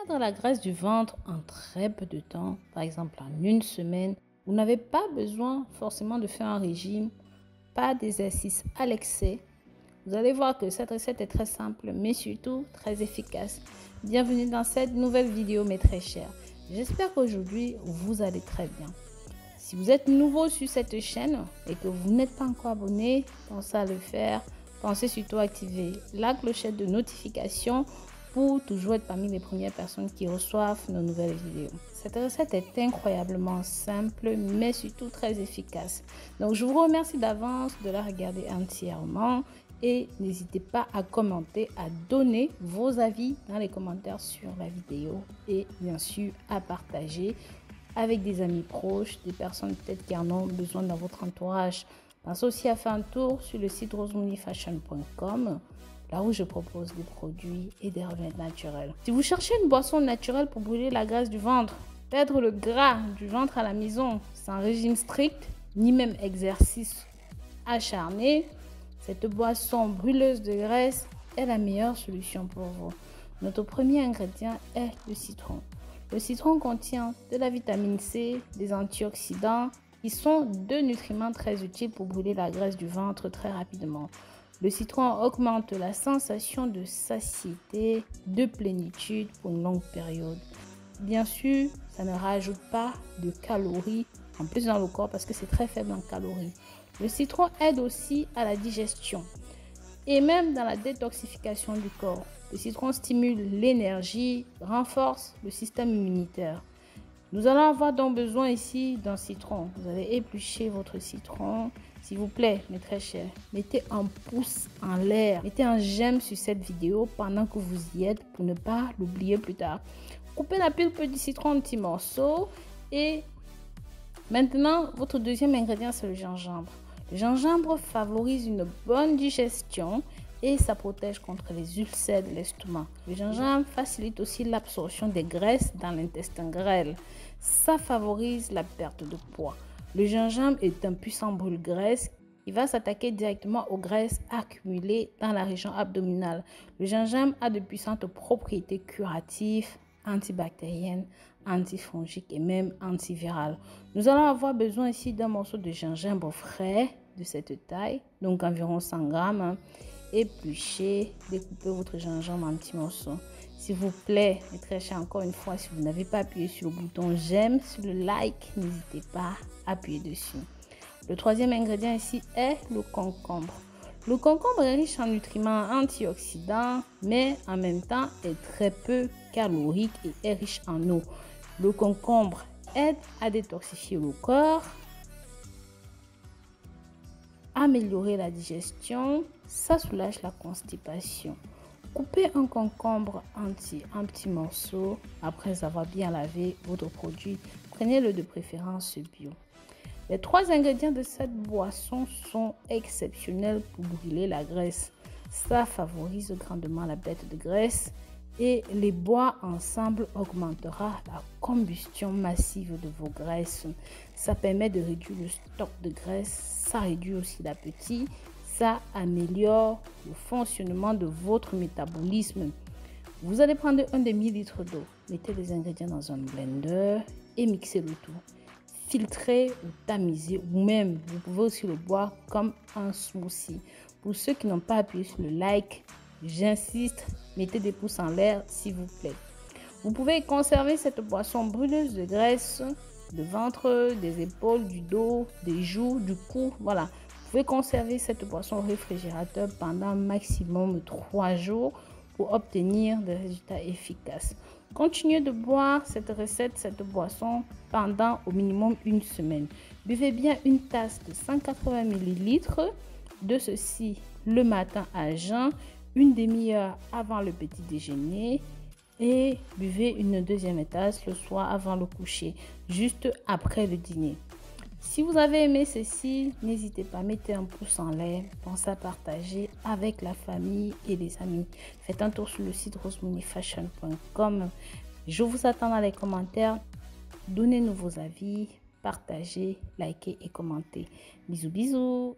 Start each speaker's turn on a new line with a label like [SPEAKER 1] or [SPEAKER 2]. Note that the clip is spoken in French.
[SPEAKER 1] Perdre la graisse du ventre en très peu de temps, par exemple en une semaine, vous n'avez pas besoin forcément de faire un régime, pas d'exercice à l'excès. Vous allez voir que cette recette est très simple, mais surtout très efficace. Bienvenue dans cette nouvelle vidéo, mes très chers. J'espère qu'aujourd'hui, vous allez très bien. Si vous êtes nouveau sur cette chaîne et que vous n'êtes pas encore abonné, pensez à le faire. Pensez surtout à activer la clochette de notification pour toujours être parmi les premières personnes qui reçoivent nos nouvelles vidéos. Cette recette est incroyablement simple, mais surtout très efficace. Donc, je vous remercie d'avance de la regarder entièrement et n'hésitez pas à commenter, à donner vos avis dans les commentaires sur la vidéo et bien sûr à partager avec des amis proches, des personnes peut-être qui en ont besoin dans votre entourage. Pensez aussi à faire un tour sur le site rosemoneyfashion.com, là où je propose des produits et des remèdes naturels. Si vous cherchez une boisson naturelle pour brûler la graisse du ventre, perdre le gras du ventre à la maison, sans régime strict, ni même exercice acharné, cette boisson brûleuse de graisse est la meilleure solution pour vous. Notre premier ingrédient est le citron. Le citron contient de la vitamine C, des antioxydants, qui sont deux nutriments très utiles pour brûler la graisse du ventre très rapidement. Le citron augmente la sensation de satiété, de plénitude pour une longue période. Bien sûr, ça ne rajoute pas de calories en plus dans le corps parce que c'est très faible en calories. Le citron aide aussi à la digestion et même dans la détoxification du corps. Le citron stimule l'énergie, renforce le système immunitaire. Nous allons avoir donc besoin ici d'un citron. Vous allez éplucher votre citron. S'il vous plaît, mes très chers, mettez un pouce en l'air. Mettez un j'aime sur cette vidéo pendant que vous y êtes pour ne pas l'oublier plus tard. Coupez la pulpe du citron en petits morceaux. Et maintenant, votre deuxième ingrédient, c'est le gingembre. Le gingembre favorise une bonne digestion et ça protège contre les ulcères de l'estomac. Le gingembre facilite aussi l'absorption des graisses dans l'intestin grêle. Ça favorise la perte de poids. Le gingembre est un puissant brûle-graisse. Il va s'attaquer directement aux graisses accumulées dans la région abdominale. Le gingembre a de puissantes propriétés curatives, antibactériennes, antifongiques et même antivirales. Nous allons avoir besoin ici d'un morceau de gingembre frais de cette taille, donc environ 100 grammes. Épluchez, découpez votre gingembre en petits morceaux. S'il vous plaît, mes très chers, encore une fois, si vous n'avez pas appuyé sur le bouton j'aime, sur le like, n'hésitez pas à appuyer dessus. Le troisième ingrédient ici est le concombre. Le concombre est riche en nutriments antioxydants, mais en même temps est très peu calorique et est riche en eau. Le concombre aide à détoxifier le corps, améliorer la digestion, ça soulage la constipation. Coupez un concombre entier en petits morceaux après avoir bien lavé votre produit. Prenez-le de préférence bio. Les trois ingrédients de cette boisson sont exceptionnels pour brûler la graisse. Ça favorise grandement la perte de graisse et les boire ensemble augmentera la combustion massive de vos graisses. Ça permet de réduire le stock de graisse, ça réduit aussi l'appétit, ça améliore le fonctionnement de votre métabolisme. Vous allez prendre un demi-litre d'eau, mettez les ingrédients dans un blender et mixez le tout. Filtrer ou tamiser, ou même vous pouvez aussi le boire comme un smoothie. Pour ceux qui n'ont pas appuyé sur le like, j'insiste, mettez des pouces en l'air s'il vous plaît. Vous pouvez conserver cette boisson brûleuse de graisse, de ventre, des épaules, du dos, des joues, du cou, voilà. Vous pouvez conserver cette boisson au réfrigérateur pendant maximum 3 jours pour obtenir des résultats efficaces. Continuez de boire cette recette, cette boisson pendant au minimum une semaine. Buvez bien une tasse de 180 ml de ceci le matin à jeun, une demi-heure avant le petit déjeuner et buvez une deuxième tasse le soir avant le coucher, juste après le dîner. Si vous avez aimé ceci, n'hésitez pas à mettre un pouce en l'air, pensez à partager avec la famille et les amis. Faites un tour sur le site rosemoneyfashion.com. Je vous attends dans les commentaires. Donnez-nous vos avis, partagez, likez et commentez. Bisous, bisous.